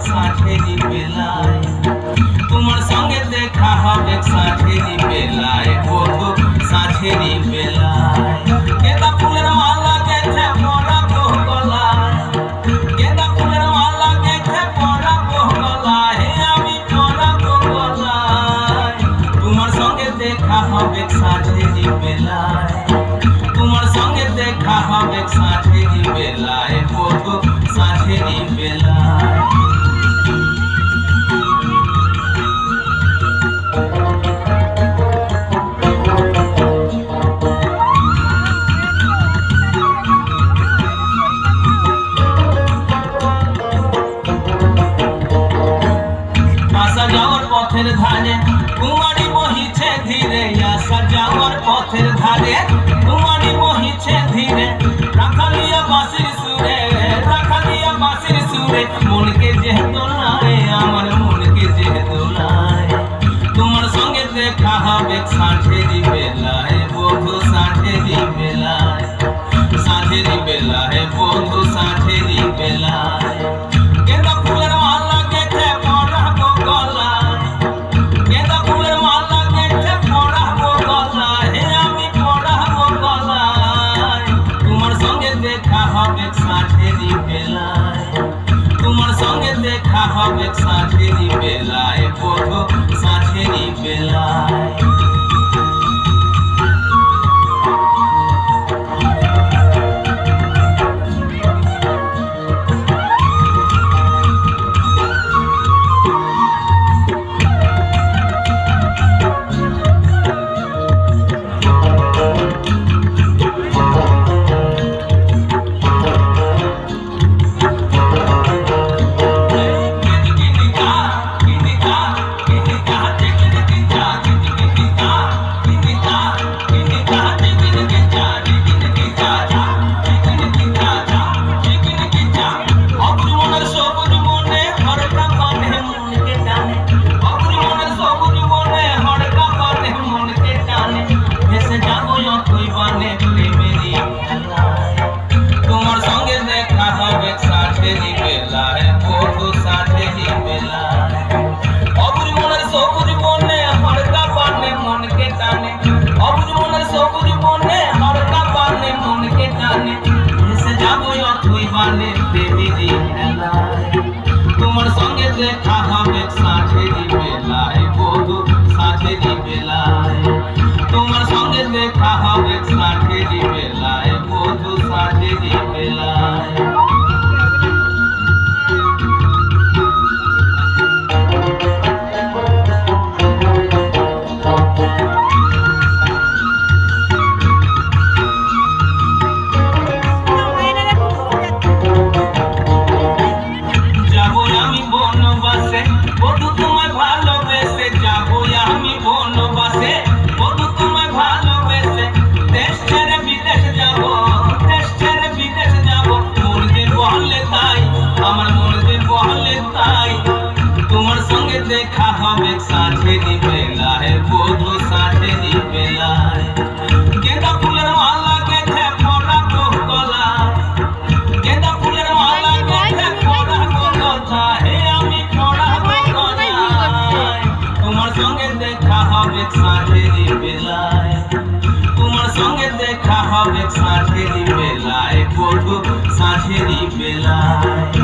সাঁঝেরি বেলায়, তোমার সঙ্গে দেখা হবে সাঁঝেরি বেলায়, বধূ সাঁঝেরি বেলায়। গেঁদা ফুলের মালা গেঁথে পরাবো গলায়, গেঁদা ফুলের মালা গেঁথে পরাবো গলায়, আমি পরাবো গলায়। তোমার সঙ্গে দেখা হবে সাঁঝেরি বেলায়, তোমার সঙ্গে দেখা হবে সাঁঝেরি বেলায়, বধূ সাঁঝেরি বেলায়। আসা যাওয়ার পথের ধারে কুমারী বহিছে ধীরে, আসা যাওয়ার পথের ধারে কুমারী বহিছে ধীরে, রাখালিয়া বাঁশির সুরে, রাখালিয়া বাঁশির সুরে, মনকে যে দোলায়, আমার মনকে যে দোলায়। তোমার সঙ্গে দেখা হবে সাঁঝেরি বেলায়, বধূ সাঁঝেরি বেলায়, সাঁঝেরি বেলায়, বধূ সাঁঝেরি বেলায়। গেঁদা ফুলের মালা গেঁথে পরাবো গলায়, গেঁদা ফুলের মালা গেঁথে পরাবো গলায়, আমি পরাবো গলায়। তোমার সঙ্গে দেখা হবে সাঁঝেরি বেলায়, তোমার সঙ্গে দেখা হবে সাঁঝেরি বেলায়, বধূ সাঁঝেরি বেলায়। তোমার সঙ্গে দেখা হবে সাঁঝেরি বেলায়, বধূ সাঁঝেরি বেলায়। অবুঝ মনের সবুজ বনে হরকা পানে মনকে টানে, অবুঝ মনের সবুজ বনে হরকা পানে মনকে টানে, ভেসে যাবো অথই বানে প্রেমেরই খেলায়। তোমার সঙ্গে দেখা হবে সাঁঝেরি বেলায়, বধূ সাঁঝেরি বেলায়, তোমার সঙ্গে দেখা হবে সাঁঝেরি বেলায়, বধূ সাঁঝেরি বেলায়। যাবো আমি বনবাসে, বধূ তোমায় ভালোবেসে, যাবো আমি বনবাসে, বধূ তোমায় ভালোবেসে। দেশ ছেড়ে বিদেশ যাবো, দেশ ছেড়ে বিদেশ যাবো, মন যে বলে তাই, আমার মন যে বলে তাই। তোমার সঙ্গে দেখা হবে সাঁঝেরি বেলায়, বধূ সাঁঝেরি বেলায়। গেঁদা ফুলের মালা গেঁথে পরাবো গলায়, গেঁদা ফুলের মালা গেঁথে পরাবো গলায়, আমি পরাবো গলায়। তোমার সঙ্গে দেখা হবে সাঁঝেরি বেলায়, তোমার সঙ্গে দেখা হবে সাঁঝেরি বেলায়, বধূ সাঁঝেরি বেলায়।